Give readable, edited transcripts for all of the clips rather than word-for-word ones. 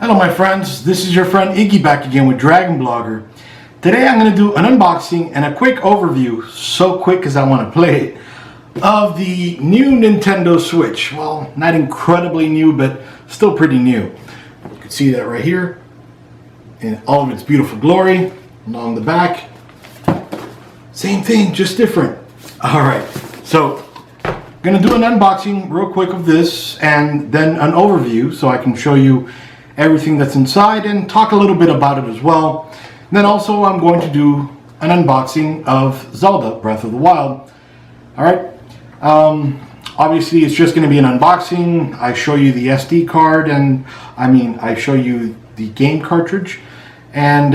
Hello my friends, this is your friend Iggy back again with Dragon Blogger. Today I'm going to do an unboxing and a quick overview, so quick because I want to play it, of the new Nintendo Switch. Well, not incredibly new, but still pretty new. You can see that right here in all of its beautiful glory. Along the back, same thing, just different. Alright, so I'm going to do an unboxing real quick of this and then an overview so I can show you everything that's inside and talk a little bit about it as well. And then also I'm going to do an unboxing of Zelda Breath of the Wild. Alright, obviously it's just going to be an unboxing. I show you the SD card and I show you the game cartridge, and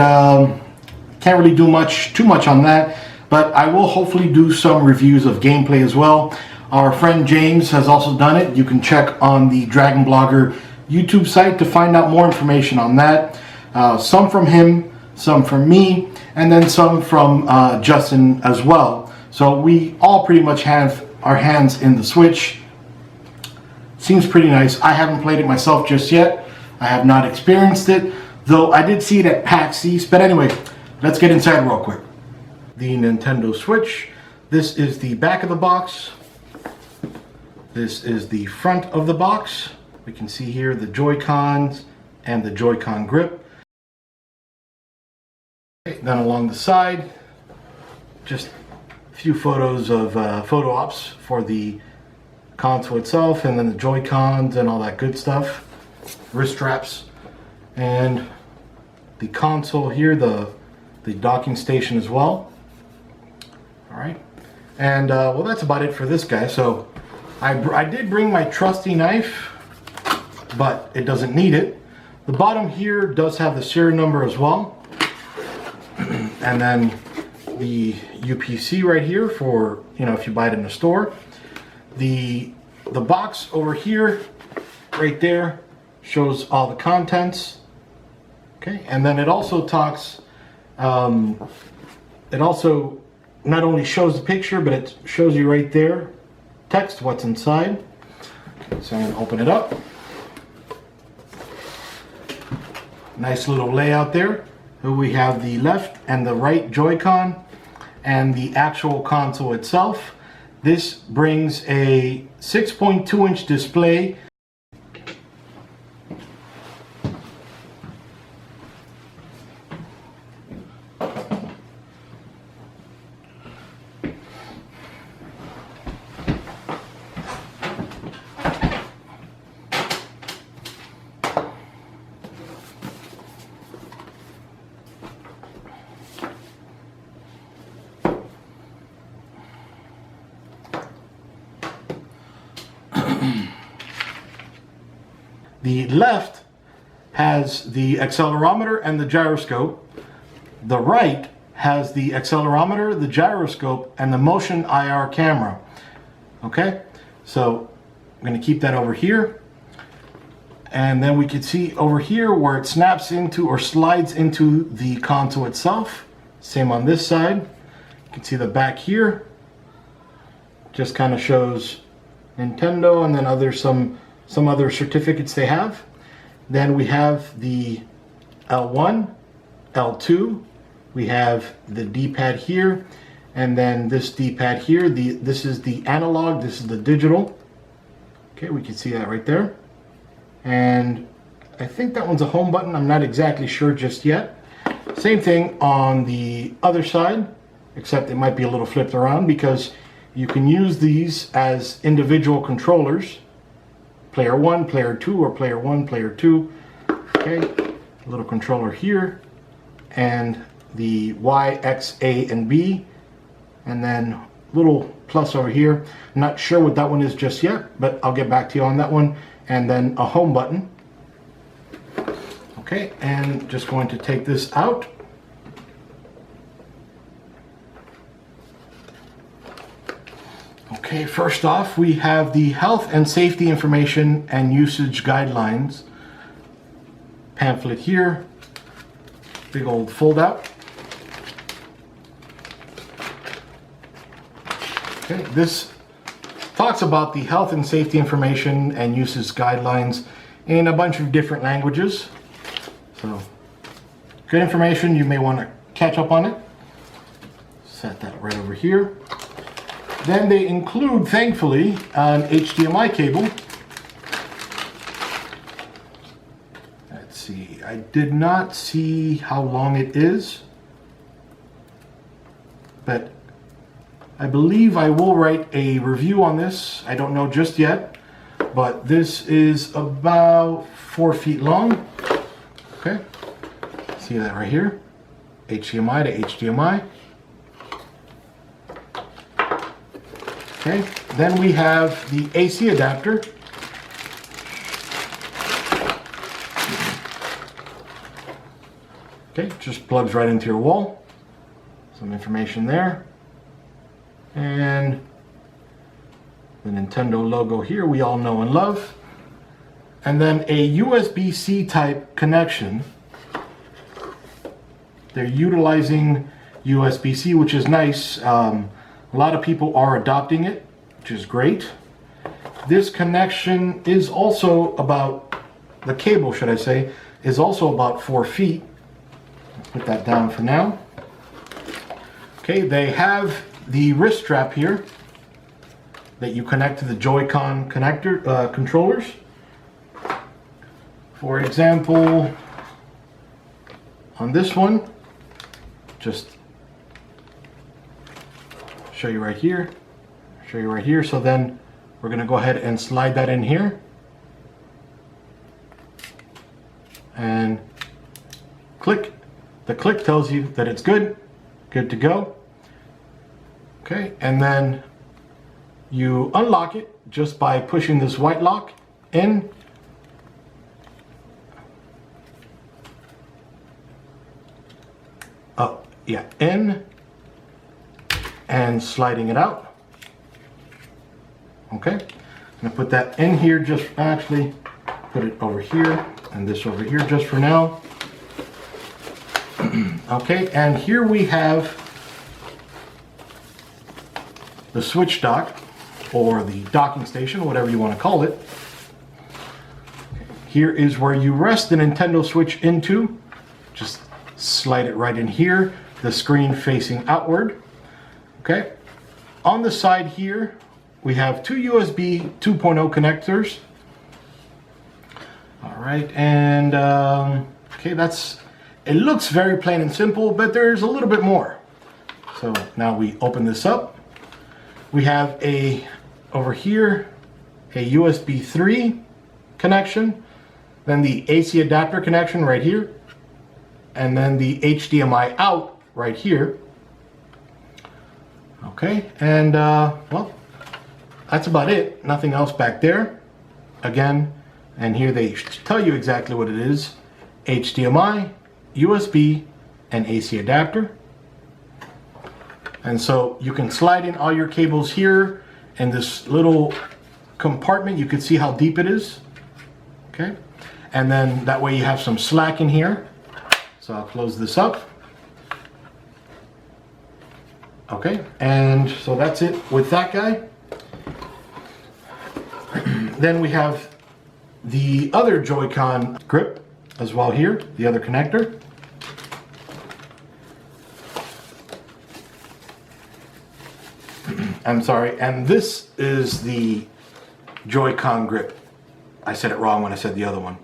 can't really do too much on that, but I will hopefully do some reviews of gameplay as well. Our friend James has also done it. You can check on the Dragon Blogger YouTube site to find out more information on that. Some from him, some from me, and then some from Justin as well. So we all pretty much have our hands in the Switch. Seems pretty nice. I haven't played it myself just yet. I have not experienced it, though I did see it at PAX East. But anyway, let's get inside real quick. The Nintendo Switch. This is the back of the box. This is the front of the box. We can see here the Joy-Cons and the Joy-Con grip. Okay, then along the side, just a few photos of photo ops for the console itself, and then the Joy-Cons and all that good stuff. Wrist straps, and the console here, the docking station as well. Alright, and well, that's about it for this guy. So I did bring my trusty knife, but it doesn't need it. The bottom here does have the serial number as well, and then the UPC right here for, if you buy it in the store. The box over here, right there, shows all the contents. Okay, and then it also talks. It also not only shows the picture, but it shows you right there, text what's inside. Okay, so I'm going to open it up. Nice little layout there. Here we have the left and the right Joy-Con and the actual console itself. This brings a 6.2-inch display. The left has the accelerometer and the gyroscope. The right has the accelerometer, the gyroscope, and the motion IR camera. Okay, so I'm going to keep that over here. And then we can see over here where it snaps into or slides into the console itself. Same on this side. You can see the back here. Just kind of shows Nintendo, and then some other certificates they have. Then we have the L1, L2, we have the D-pad here, and then this D-pad here. This is the analog, this is the digital. Okay, we can see that right there. And I think that one's a home button, I'm not exactly sure just yet. Same thing on the other side, except it might be a little flipped around because you can use these as individual controllers. Player 1, player 2, or player 1, player 2. Okay, a little controller here, and the Y, X, A, and B, and then little plus over here. I'm not sure what that one is just yet, but I'll get back to you on that one. And then a home button. Okay, and just going to take this out. Okay, first off, we have the health and safety information and usage guidelines pamphlet here. Big old fold out. Okay, this talks about the health and safety information and uses guidelines in a bunch of different languages. So good information. You may want to catch up on it. Set that right over here. Then they include, thankfully, an HDMI cable. Let's see, I did not see how long it is, but I believe I will write a review on this. I don't know just yet, but this is about 4 feet long. Okay, see that right here, HDMI to HDMI. Okay, then we have the AC adapter. Okay, just plugs right into your wall. Some information there. And the Nintendo logo here we all know and love. And then a USB-C type connection. They're utilizing USB-C, which is nice. A lot of people are adopting it, which is great. This connection is also about, the cable should I say, is also about 4 feet. Put that down for now. Okay, they have the wrist strap here that you connect to the Joy-Con connector controllers. For example, on this one, just show you right here, so then we're going to go ahead and slide that in here and click. The click tells you that it's good to go. Okay, and then you unlock it just by pushing this white lock in. Oh yeah, in, and sliding it out. Okay, I'm gonna put that in here, just actually put it over here and this over here just for now. Okay, and here we have the switch dock, or the docking station, whatever you want to call it. Here is where you rest the Nintendo Switch into. Just slide it right in here, the screen facing outward. Okay, on the side here we have two USB 2.0 connectors. All right, and okay, it looks very plain and simple, but there's a little bit more. So now we open this up. We have over here a USB 3 connection, then the AC adapter connection right here, and then the HDMI out right here. Okay, and well, that's about it. Nothing else back there. Again, and here they tell you exactly what it is: HDMI, USB, and AC adapter. And so you can slide in all your cables here in this little compartment. You can see how deep it is. Okay, and then that way you have some slack in here. So I'll close this up. Okay, and so that's it with that guy. Then we have the other Joy-Con grip as well here, the other connector. I'm sorry, and this is the Joy-Con grip. I said it wrong when I said the other one.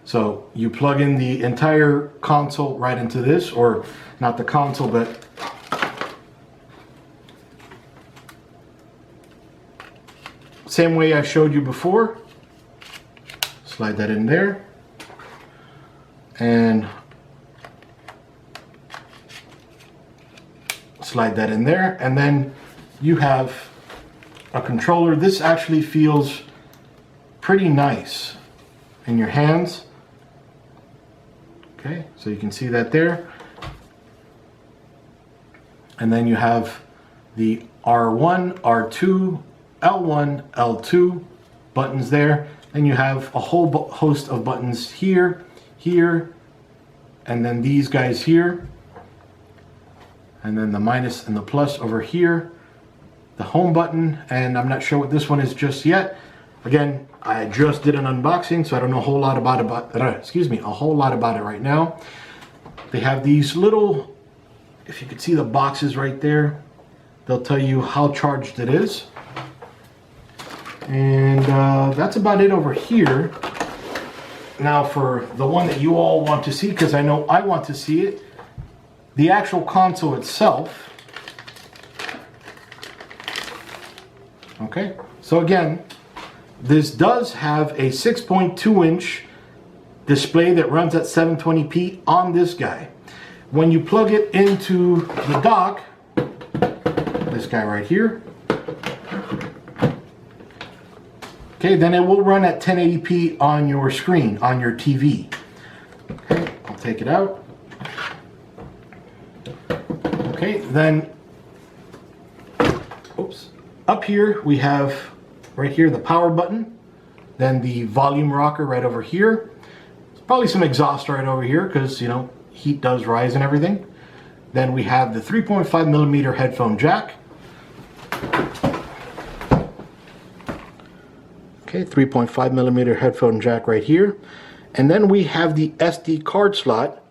So you plug in the entire console right into this, or not the console, but same way I showed you before. Slide that in there, and slide that in there, and then you have a controller. This actually feels pretty nice in your hands. Okay, so you can see that there. And then you have the R1, R2, L1, L2 buttons there. And you have a whole host of buttons here, here, and then these guys here. And then the minus and the plus over here. The home button, and I'm not sure what this one is just yet, Again, I just did an unboxing, so I don't know a whole lot about it right now. They have these little, if you could see the boxes right there, they'll tell you how charged it is. And that's about it over here. Now for the one that you all want to see, because I know I want to see it, the actual console itself. Okay, so again, this does have a 6.2-inch display that runs at 720p on this guy. When you plug it into the dock, this guy right here, okay, then it will run at 1080p on your screen, on your TV. Okay, I'll take it out. Okay, then, oops, up here we have right here the power button, then the volume rocker right over here. There's probably some exhaust right over here because, you know, heat does rise and everything. Then we have the 3.5mm headphone jack. Okay, 3.5mm headphone jack right here. And then we have the SD card slot,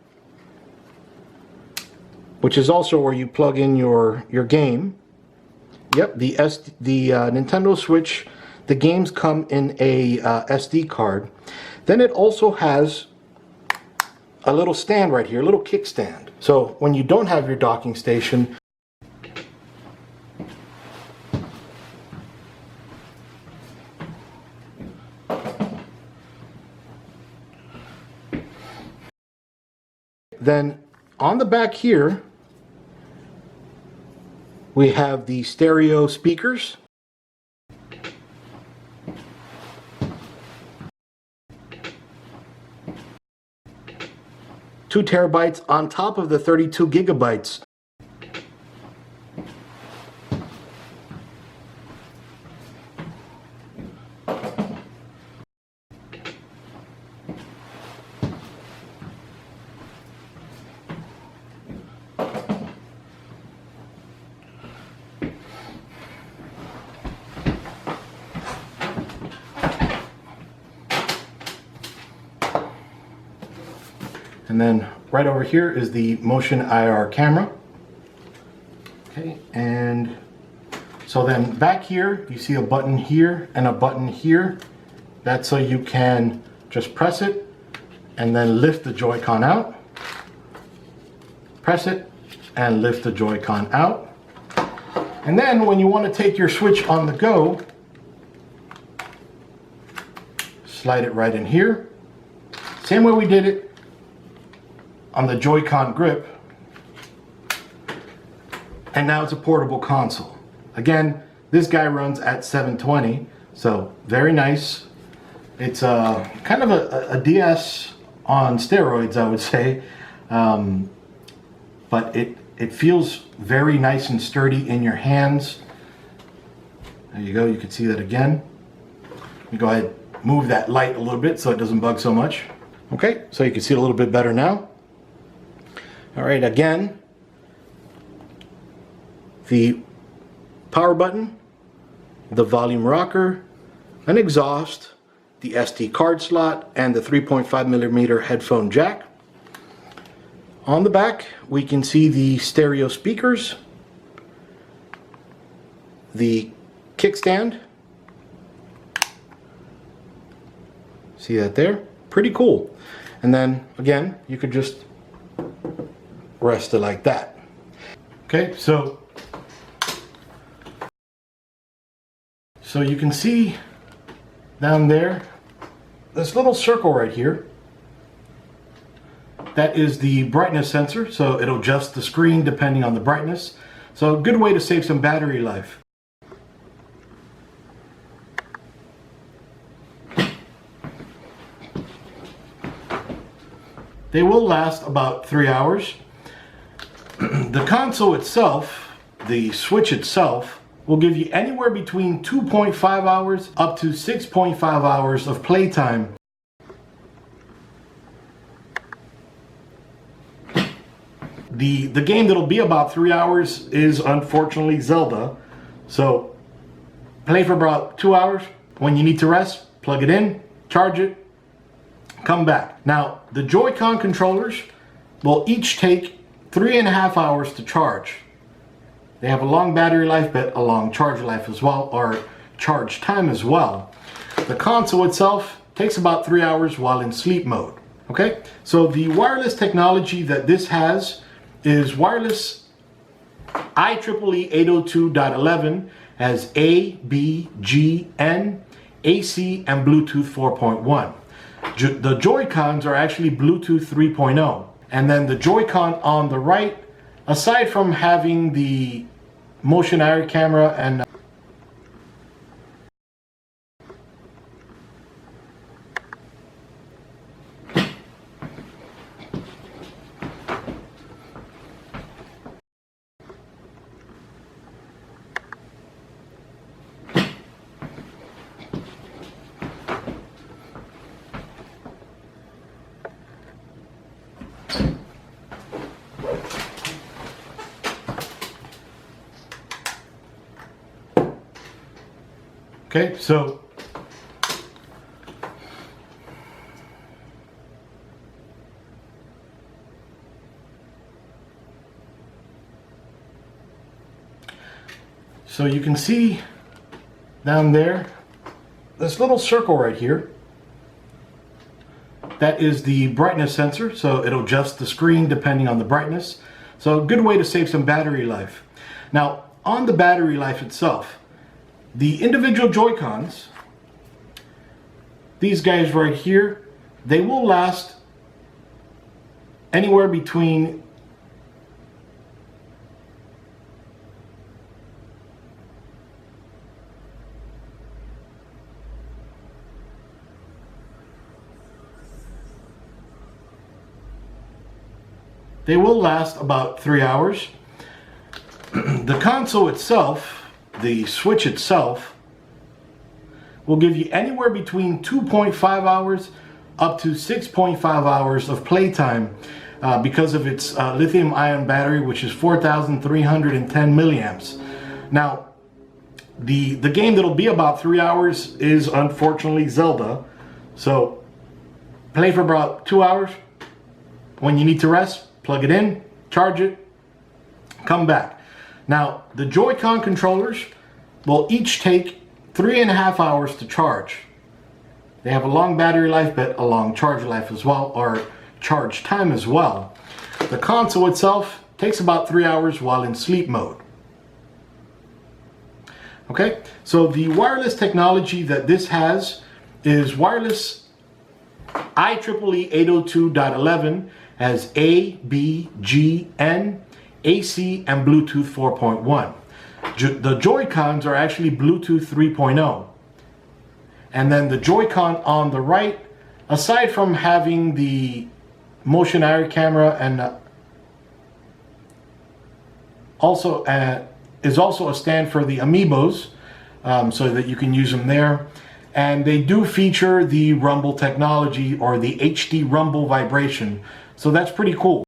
which is also where you plug in your game. Yep, the Nintendo Switch, the games come in a SD card. Then it also has a little stand right here, a little kickstand. So when you don't have your docking station, then on the back here, we have the stereo speakers. Two terabytes on top of the 32 gigabytes. And then right over here is the motion IR camera. Okay, and so then back here, you see a button here and a button here. That's so you can just press it and then lift the Joy-Con out. Press it and lift the Joy-Con out. And then when you want to take your Switch on the go, slide it right in here. Same way we did it on the Joy-Con grip, and now it's a portable console. Again, this guy runs at 720, so very nice. It's kind of a DS on steroids, I would say, but it feels very nice and sturdy in your hands. There you go, you can see that again. Let me go ahead and move that light a little bit so it doesn't bug so much. Okay, so you can see it a little bit better now. All right, again, the power button, the volume rocker, an exhaust, the SD card slot, and the 3.5mm headphone jack. On the back, we can see the stereo speakers, the kickstand. See that there? Pretty cool. And then, again, you could just rest it like that. Okay, so you can see down there this little circle right here. That is the brightness sensor, so it'll adjust the screen depending on the brightness. So a good way to save some battery life. They will last about 3 hours. The console itself, the Switch itself, will give you anywhere between 2.5 hours up to 6.5 hours of playtime. The game that'll be about 3 hours is unfortunately Zelda. So play for about 2 hours, When you need to rest, plug it in, charge it, come back. Now, the Joy-Con controllers will each take 3.5 hours to charge. They have a long battery life, but a long charge life as well, or charge time as well. The console itself takes about 3 hours while in sleep mode. Okay, so the wireless technology that this has is wireless IEEE 802.11 as A, B, G, N, AC, and Bluetooth 4.1. The Joy-Cons are actually Bluetooth 3.0. And then the Joy-Con on the right, aside from having the motion area camera and okay, so you can see down there this little circle right here. That is the brightness sensor, so it'll adjust the screen depending on the brightness. So a good way to save some battery life. Now, on the battery life itself, the individual Joy-Cons, these guys right here, they will last anywhere between about 3 hours. The console itself, the Switch itself, will give you anywhere between 2.5 hours up to 6.5 hours of playtime because of its lithium ion battery, which is 4,310 milliamps. Now, the game that'll be about 3 hours is unfortunately Zelda. So play for about 2 hours. When you need to rest, plug it in, charge it, come back. Now, the Joy-Con controllers will each take 3.5 hours to charge. They have a long battery life, but a long charge life as well, or charge time as well. The console itself takes about 3 hours while in sleep mode. Okay, so the wireless technology that this has is wireless IEEE 802.11 as A, B, G, N, AC, and Bluetooth 4.1. The Joy-Cons are actually Bluetooth 3.0. And then the Joy-Con on the right, aside from having the motion area camera and is also a stand for the amiibos, so that you can use them there. And they do feature the rumble technology, or the HD rumble vibration. So that's pretty cool.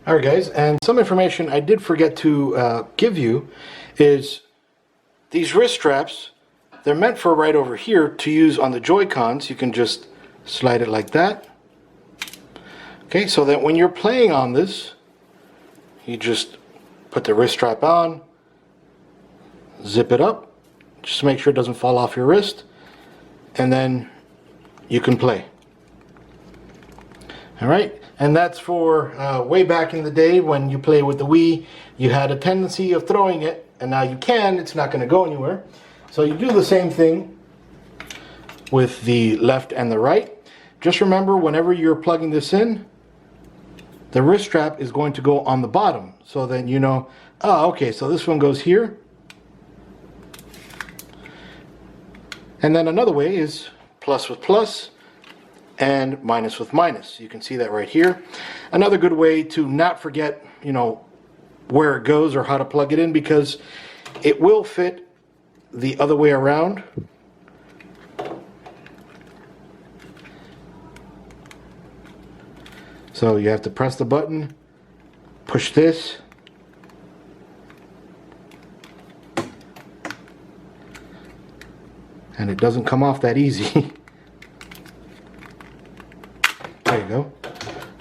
Alright guys, and some information I did forget to give you is these wrist straps. They're meant for right over here to use on the Joy-Cons. You can just slide it like that. Okay, so that when you're playing on this, you just put the wrist strap on, zip it up, just to make sure it doesn't fall off your wrist, and then you can play. Alright, and that's for way back in the day when you play with the Wii, you had a tendency of throwing it, and now you can, it's not going to go anywhere. So you do the same thing with the left and the right. Just remember, whenever you're plugging this in, the wrist strap is going to go on the bottom. So then you know, oh, okay, so this one goes here. And then another way is plus with plus and minus with minus. You can see that right here. Another good way to not forget, you know, where it goes or how to plug it in, because it will fit the other way around. So you have to press the button, push this, and it doesn't come off that easy. There you go.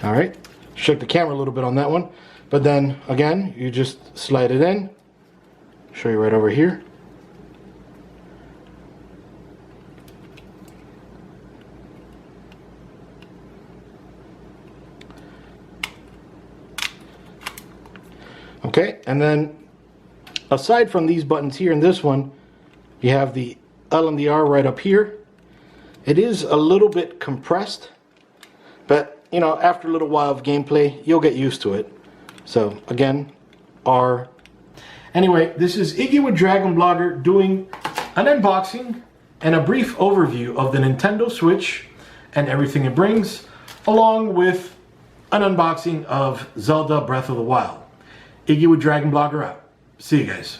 All right, shook the camera a little bit on that one, but then again, you just slide it in. Show you right over here. Okay, and then aside from these buttons here and this one, you have the L and the R right up here. It is a little bit compressed, but you know, after a little while of gameplay, you'll get used to it. So again, R. Anyway, this is Iggy with Dragon Blogger doing an unboxing and a brief overview of the Nintendo Switch and everything it brings, along with an unboxing of Zelda Breath of the Wild. Iggy with Dragon Blogger out. See you guys.